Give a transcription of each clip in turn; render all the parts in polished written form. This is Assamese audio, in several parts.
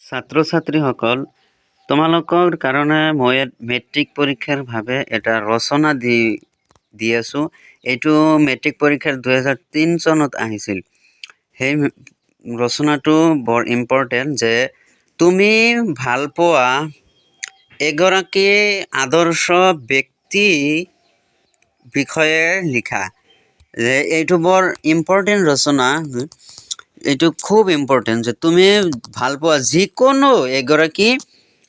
ছাত্ৰ ছাত্ৰীসকল, তোমালোকৰ কাৰণে মই মেট্ৰিক পৰীক্ষাৰ বাবে এটা ৰচনা দি আছো। এইটো মেট্ৰিক পৰীক্ষাৰ 2003 চনত আহিছিল। সেই ৰচনাটো বৰ ইম্পৰ্টেণ্ট যে তুমি ভাল পোৱা এগৰাকী আদৰ্শ ব্যক্তি বিষয়ে লিখা। যে এইটো বৰ ইম্পৰ্টেণ্ট ৰচনা। এইটো খুব ইম্পৰ্টেণ্ট যে তুমি ভাল পোৱা যিকোনো এগৰাকী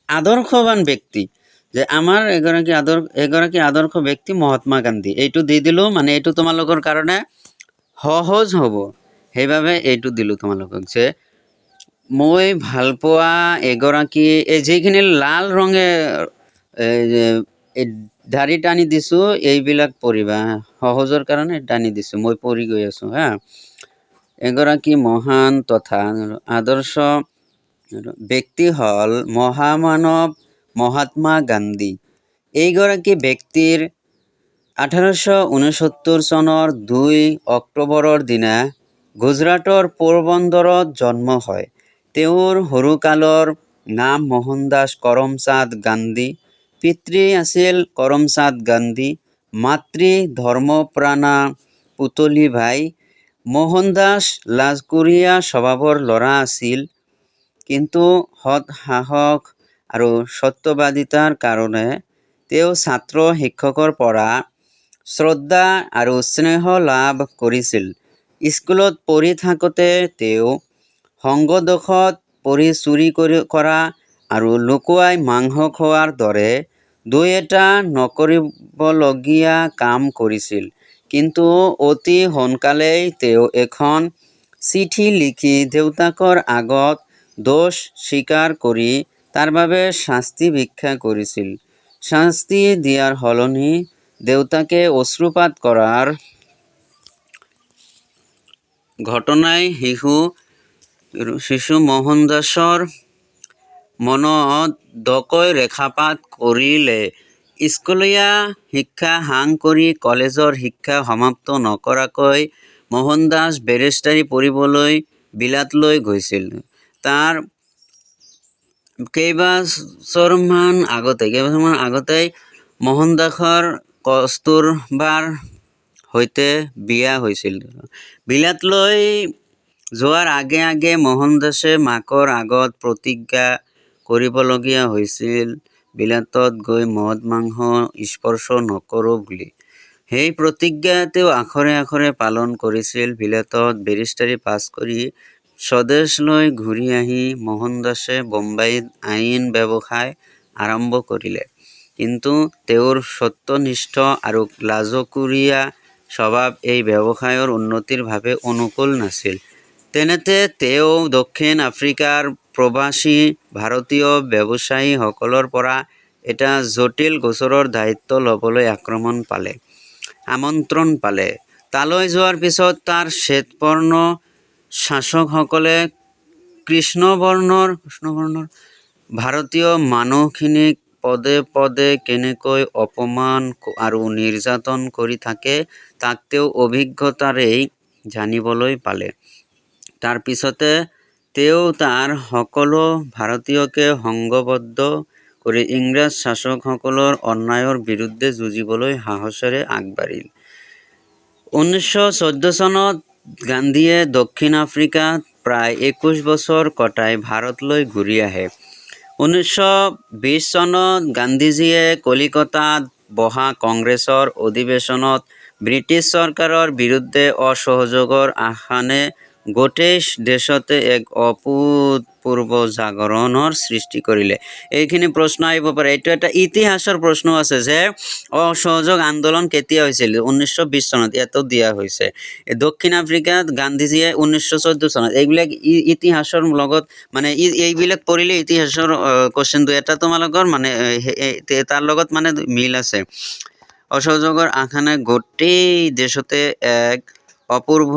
আদৰ্শৱান ব্যক্তি। যে আমাৰ এগৰাকী আদৰ্শ ব্যক্তি মহাত্মা গান্ধী। এইটো দি দিলো, মানে এইটো তোমালোকৰ কাৰণে সহজ হ'ব। সেইবাবে এইটো দিলো তোমালোকক যে মই ভাল পোৱা এগৰাকী, এই যিখিনি লাল ৰঙে ধাৰি টানি দিছো, এইবিলাক পঢ়িবা। সহজৰ কাৰণে টানি দিছো, মই পঢ়ি গৈ আছো হা। এগৰাকী মহান তথা আদৰ্শ ব্যক্তি হ'ল মহামানৱ মহাত্মা গান্ধী। এইগৰাকী ব্যক্তিৰ 1869 চনৰ 2 অক্টোবৰৰ দিনা গুজৰাটৰ পোৰবন্দৰত জন্ম হয়। তেওঁৰ সৰুকালৰ নাম মোহনদাস কৰমচাঁদ গান্ধী। পিতৃ আছিল কৰমচাঁদ গান্ধী, মাতৃ ধৰ্মপ্ৰাণা পুতলীবাই। মোহনদাস লাজকুৰীয়া স্বভাৱৰ ল'ৰা আছিল, কিন্তু সৎ সাহস আৰু সত্যবাদিতাৰ কাৰণে তেওঁ ছাত্ৰ শিক্ষকৰ পৰা শ্ৰদ্ধা আৰু স্নেহ লাভ কৰিছিল। স্কুলত পঢ়ি থাকোঁতে তেওঁ সংগদোষত পৰি চুৰি কৰা আৰু লুকুৱাই মাংস খোৱাৰ দৰে দুই এটা নকৰিবলগীয়া কাম কৰিছিল। কিন্তু অতি সোনকালেই তেওঁ এখন চিঠি লিখি দেউতাকৰ আগত দোষ স্বীকাৰ কৰি তাৰ বাবে শাস্তি ভিক্ষা কৰিছিল। শাস্তি দিয়াৰ সলনি দেউতাকে অশ্ৰুপাত কৰাৰ ঘটনাই শিশু মোহনদাসৰ মনত দকৈ ৰেখাপাত কৰিলে। স্কুলীয়া শিক্ষা সাং কৰি কলেজৰ শিক্ষা সমাপ্ত নকৰাকৈ মোহনদাস বেৰিষ্টাৰী পঢ়িবলৈ বিলাতলৈ গৈছিল। তাৰ কেইবছৰমান আগতেই মোহনদাসৰ কস্তুৰবাৰ সৈতে বিয়া হৈছিল। বিলাতলৈ যোৱাৰ আগে আগে মোহনদাসে মাকৰ আগত প্ৰতিজ্ঞা কৰিবলগীয়া হৈছিল, বিলাতত গৈ মদ মাংস স্পৰ্শ নকৰোঁ বুলি। সেই প্ৰতিজ্ঞা তেওঁ আখৰে আখৰে পালন কৰিছিল। বিলাতত বেৰিষ্টাৰী পাছ কৰি স্বদেশলৈ ঘূৰি আহি মোহনদাসে বোম্বাইত আইন ব্যৱসায় আৰম্ভ কৰিলে। কিন্তু তেওঁৰ সত্যনিষ্ঠ আৰু লাজকুৰীয়া স্বভাৱ এই ব্যৱসায়ৰ উন্নতিৰ বাবে অনুকূল নাছিল। তেনেতে তেওঁ দক্ষিণ আফ্ৰিকাৰ প্ৰৱাসী ভাৰতীয় ব্যৱসায়ীসকলৰ পৰা এটা জটিল গোচৰৰ দায়িত্ব ল'বলৈ আমন্ত্ৰণ পালে। তালৈ যোৱাৰ পিছত তাৰ শ্বেতবৰ্ণ শাসকসকলে কৃষ্ণবৰ্ণৰ ভাৰতীয় মানুহখিনিক পদে পদে কেনেকৈ অপমান আৰু নিৰ্যাতন কৰি থাকে তাক তেওঁ অভিজ্ঞতাৰেই জানিবলৈ পালে। তাৰ পিছতে তেওঁ তাৰ সকলো ভাৰতীয়কে সংঘবদ্ধ কৰি ইংৰাজ শাসকসকলৰ অন্যায়ৰ বিৰুদ্ধে যুঁজিবলৈ সাহসেৰে আগবাঢ়িল। 1914 চনত গান্ধীয়ে দক্ষিণ আফ্ৰিকাত প্ৰায় 21 বছৰ কটাই ভাৰতলৈ ঘূৰি আহে। 1920 চনত গান্ধীজীয়ে কলিকতাত বহা কংগ্ৰেছৰ অধিৱেশনত ব্ৰিটিছ চৰকাৰৰ বিৰুদ্ধে অসহযোগৰ আহ্বানে গোটেই দেশতে এক অভূতপূৰ্ব জাগৰণৰ সৃষ্টি কৰিলে। এইখিনি প্ৰশ্ন আহিব পাৰে। এইটো এটা ইতিহাসৰ প্ৰশ্ন আছে যে অসহযোগ আন্দোলন কেতিয়া হৈছিল? 1920 চনত ইয়াতো দিয়া হৈছে। দক্ষিণ আফ্ৰিকাত গান্ধীজীয়ে 1914 চনত। এইবিলাক ইতিহাসৰ লগত মানে এইবিলাক পঢ়িলে ইতিহাসৰ কোৱেশ্চন এটা তোমালোকৰ মানে তাৰ লগত মানে মিল আছে। অসহযোগৰ আহ্বানে গোটেই দেশতে এক অপূৰ্ব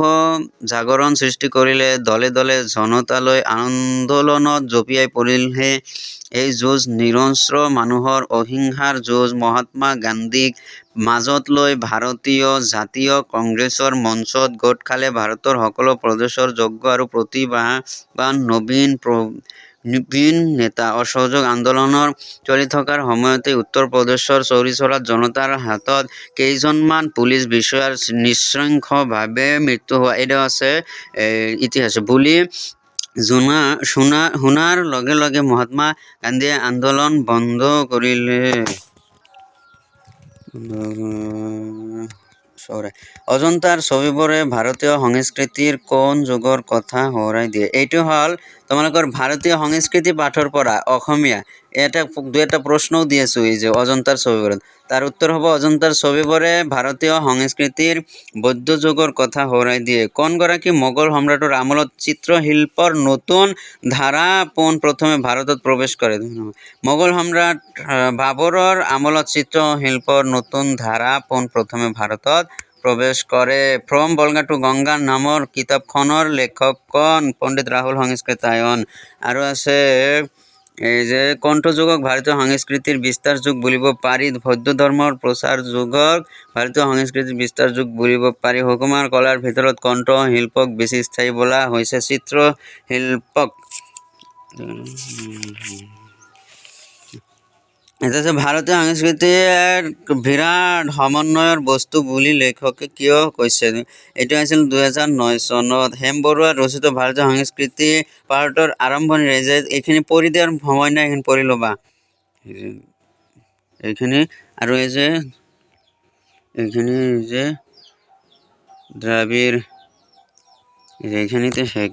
জাগৰণ সৃষ্টি কৰিলে। দলে দলে জনতালৈ আন্দোলনত জঁপিয়াই পৰিলহে। এই যুঁজ নিৰস্ত্ৰ মানুহৰ অহিংসাৰ যুঁজ। মহাত্মা গান্ধীক মাজত লৈ ভাৰতীয় জাতীয় কংগ্ৰেছৰ মঞ্চত গোট খালে ভাৰতৰ সকলো প্ৰদেশৰ যোগ্য আৰু প্ৰতিভাৱান নবীন নবীন নেতা অসহযোগ আন্দোলনৰ চলি থকাৰ সময়তে উত্তৰ প্ৰদেশৰ চৌৰিচৌৰাত জনতাৰ হাতত কেইজনমান পুলিচ বিষয়াৰ নৃশংসভাৱে মৃত্যু হোৱা এইটো আছে ইতিহাস বুলি শুনাৰ লগে লগে মহাত্মা গান্ধীয়ে আন্দোলন বন্ধ কৰিলে। অজন্তাৰ ছবিবোৰে ভাৰতীয় সংস্কৃতিৰ কোন যুগৰ কথা সোঁৱৰাই দিয়ে? এইটো হ'ল তোমালোকৰ ভাৰতীয় সংস্কৃতি পাঠৰ পৰা অসমীয়া দুই এটা প্ৰশ্নও দি আছো এই যে অজন্তাৰ ছবিবোৰত। তাৰ উত্তৰ হ'ব অজন্তাৰ ছবিবোৰে ভাৰতীয় সংস্কৃতিৰ বৌদ্ধ যুগৰ কথা সোঁৱৰাই দিয়ে। কোনগৰাকী মোগল সম্ৰাটৰ আমলত চিত্ৰশিল্পৰ নতুন ধাৰা পোনপ্ৰথমে ভাৰতত প্ৰৱেশ কৰে? মোগল সম্ৰাট বাবৰৰ আমলত চিত্ৰশিল্পৰ নতুন ধাৰা পোনপ্ৰথমে ভাৰতত প্ৰৱেশ কৰে। ফ্ৰম বলগা টু গংগা নামৰ কিতাপখনৰ লেখক কোন? পণ্ডিত ৰাহুল সংস্কৃতায়ন। আৰু আছে এই যে কোনটো যুগক ভাৰতীয় সংস্কৃতিৰ বিস্তাৰ যুগ বুলিব পাৰি? বৌদ্ধ ধৰ্মৰ প্ৰচাৰ যুগক ভাৰতীয় সংস্কৃতিৰ বিস্তাৰ যুগ বুলিব পাৰি। সুকুমাৰ কলাৰ ভিতৰত কোনটো শিল্পক বেছি স্থায়ী বোলা হৈছে? চিত্ৰশিল্পক। এটা আছে ভাৰতীয় সংস্কৃতিৰ বিৰাট সমন্বয়ৰ বস্তু বুলি লেখকে কিয় কৈছে? এইটো আছিল 2009 চনত হেম বৰুৱাৰ ৰচিত ভাৰতীয় সংস্কৃতি পাঠৰ আৰম্ভণিৰে যে এইখিনি পঢ়ি দিয়াৰ সময় নাই, এইখিনি পঢ়ি ল'বা এইখিনি। আৰু এইখিনি যে দ্ৰাবিড় এইখিনিতে শেষ।